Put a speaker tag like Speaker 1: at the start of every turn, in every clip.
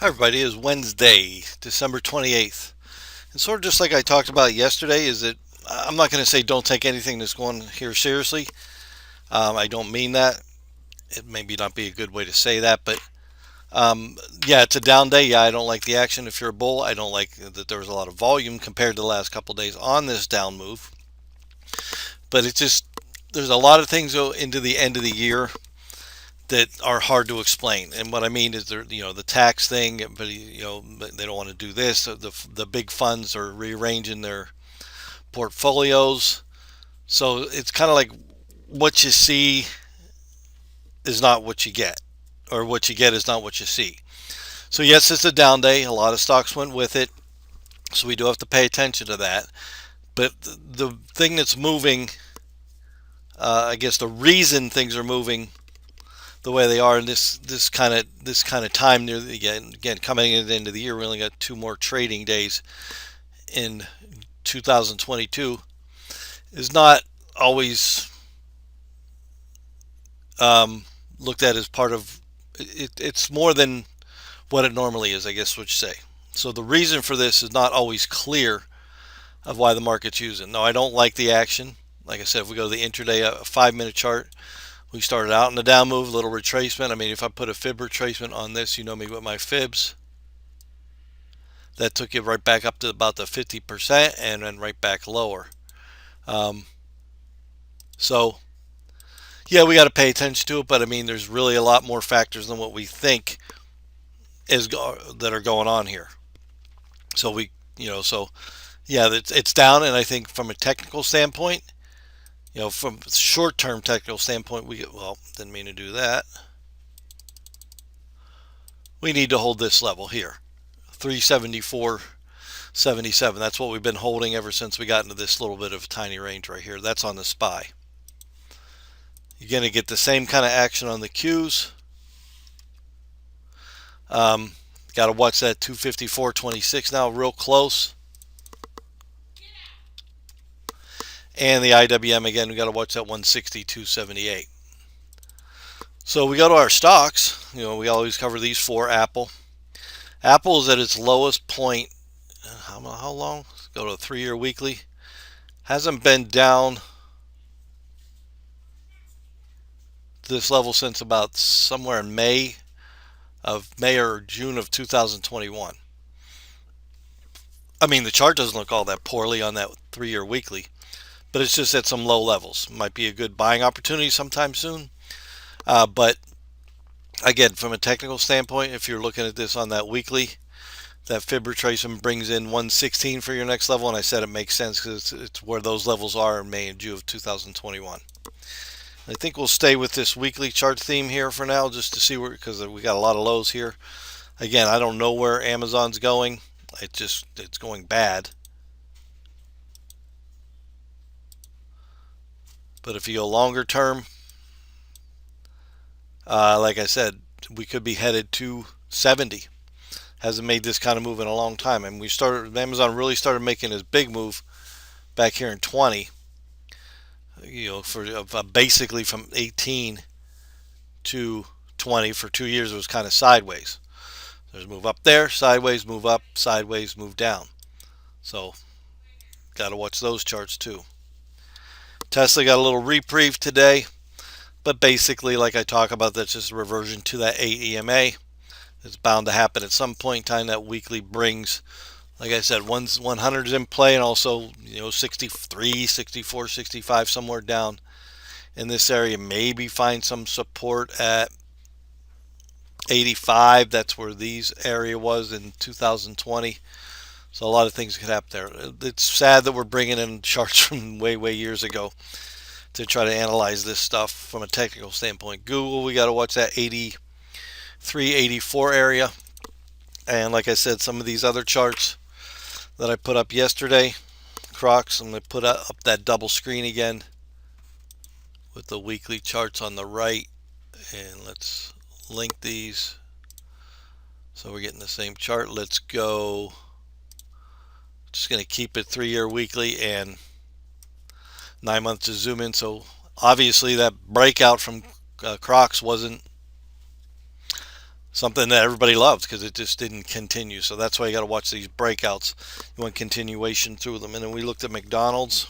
Speaker 1: Hi, everybody. It is Wednesday, December 28th. And sort of just like I talked about yesterday, is that I'm not going to say don't take anything that's going here seriously. I don't mean that. It maybe not be a good way to say that, but um, yeah, it's a down day. Yeah, I don't like the action if you're a bull. I don't like that there was a lot of volume compared to the last couple of days on this down move. But it's just, there's a lot of things go into the end of the year that are hard to explain. And what I mean is, the tax thing, but they don't want to do this. The big funds are rearranging their portfolios, so it's kind of like what you see is not what you get, or what you get is not what you see. So yes, it's a down day. A lot of stocks went with it, so we do have to pay attention to that. But the thing that's moving, I guess the reason things are moving the way they are in this kind of time near the, again coming into the end of the year. We only got two more trading days in 2022. Is not always looked at as part of it. It's more than what it normally is, I guess what you say. So the reason for this is not always clear of why the market's using. No, I don't like the action. Like I said, if we go to the intraday, a 5 minute chart, we started out in the down move, little retracement. I mean, if I put a fib retracement on this, you know me with my fibs. That took you right back up to about the 50% and then right back lower. Um, so, yeah, we got to pay attention to it, but I mean, there's really a lot more factors than what we think that are going on here. So so yeah, it's down, and I think from a technical standpoint, from short-term technical standpoint, didn't mean to do that. We need to hold this level here, 374.77. That's what we've been holding ever since we got into this little bit of a tiny range right here. That's on the SPY. You're going to get the same kind of action on the Qs. Um, Got to watch that 254.26 now, real close. And the IWM again, we got to watch that 162.78. So we go to our stocks. We always cover these four. Apple is at its lowest point. How long? Let's go to a 3-year weekly. Hasn't been down this level since about somewhere in May or June of 2021. I mean, the chart doesn't look all that poorly on that 3-year weekly, but it's just at some low levels. Might be a good buying opportunity sometime soon. But again, from a technical standpoint, if you're looking at this on that weekly, that fib retracement brings in 116 for your next level, and I said it makes sense because it's where those levels are in May and June of 2021. I think we'll stay with this weekly chart theme here for now, just to see where, because we got a lot of lows here. Again, I don't know where Amazon's going. It's going bad. But if you go longer term, like I said, we could be headed to 70. Hasn't made this kind of move in a long time. And Amazon really started making his big move back here in 20. For basically from 18 to 20 for 2 years, it was kind of sideways. There's a move up there, sideways, move up, sideways, move down. So got to watch those charts too. Tesla got a little reprieve today, but basically, like I talk about, that's just a reversion to that 8 EMA. It's bound to happen at some point in time. That weekly brings, like I said, 100 is in play, and also 63, 64, 65, somewhere down in this area. Maybe find some support at 85. That's where these area was in 2020. So a lot of things could happen there. It's sad that we're bringing in charts from way years ago to try to analyze this stuff from a technical standpoint. Google, we got to watch that 83, 84 area. And like I said, some of these other charts that I put up yesterday, Crocs, I'm going to put up that double screen again with the weekly charts on the right. And let's link these so we're getting the same chart. Let's go. Just going to keep it 3-year weekly and 9 months to zoom in. So obviously that breakout from Crocs wasn't something that everybody loved because it just didn't continue. So that's why you got to watch these breakouts. You want continuation through them. And then we looked at McDonald's.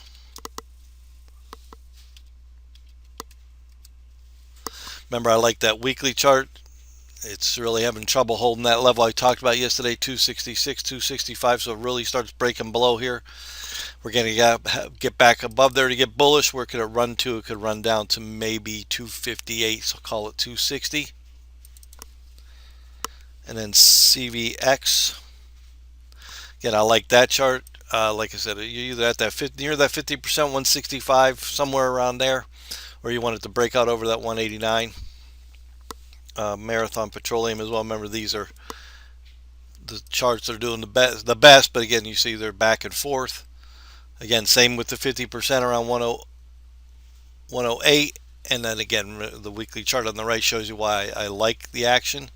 Speaker 1: Remember, I like that weekly chart. It's really having trouble holding that level I talked about yesterday, 266, 265. So it really starts breaking below here. We're going to get back above there to get bullish. Where could it run to? It could run down to maybe 258, so call it 260. And then CVX. Again, I like that chart. Like I said, you're either at that 50, near that 50%, 165, somewhere around there, or you want it to break out over that 189. Marathon Petroleum as well. Remember, these are the charts that are doing the best, but again, you see they're back and forth. Again, same with the 50% around 108. And then again, the weekly chart on the right shows you why I like the action.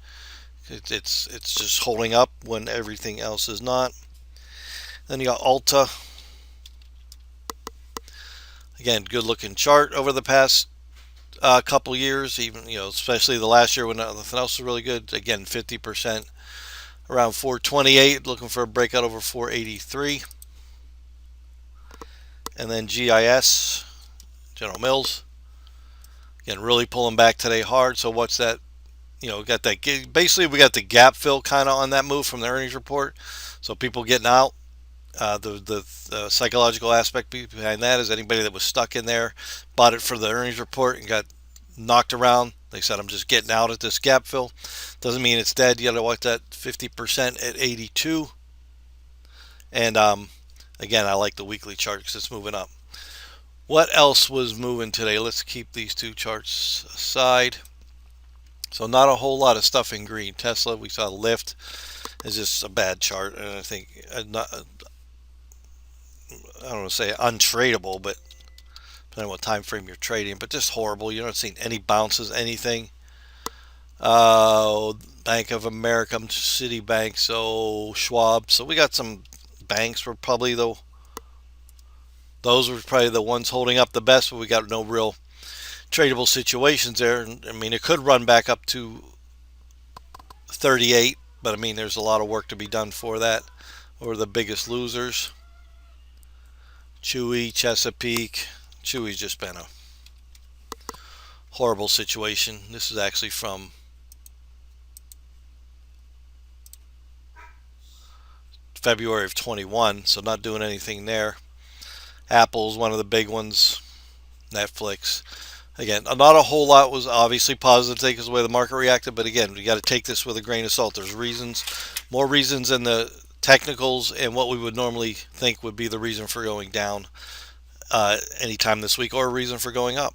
Speaker 1: It's just holding up when everything else is not. Then you got Alta. Again, good looking chart over the past couple years, even especially the last year when nothing else was really good. Again, 50% around 428, looking for a breakout over 483. And then GIS, General Mills, again really pulling back today hard. So what's that? Got that. Basically, we got the gap fill kind of on that move from the earnings report. So people getting out. The psychological aspect behind that is anybody that was stuck in there, bought it for the earnings report and got knocked around. They said, I'm just getting out at this gap fill. Doesn't mean it's dead. You got to watch that 50% at 82. And again, I like the weekly chart because it's moving up. What else was moving today? Let's keep these two charts aside. So not a whole lot of stuff in green. Tesla, we saw lift. Is just a bad chart, and I think I don't want to say untradeable, but depending on what time frame you're trading, but just horrible. You're not seeing any bounces, anything. Bank of America, Citibank, so Schwab. So we got some banks were probably those were probably the ones holding up the best, but we got no real tradable situations there. I mean, it could run back up to 38, but I mean, there's a lot of work to be done for that. Or the biggest losers. Chewy, Chesapeake. Chewy's just been a horrible situation. This is actually from February of 21, so not doing anything there. Apple's one of the big ones. Netflix. Again, not a whole lot was obviously positive today because of the way the market reacted, but again, you got to take this with a grain of salt. There's reasons, more reasons in the technicals and what we would normally think would be the reason for going down anytime this week, or a reason for going up.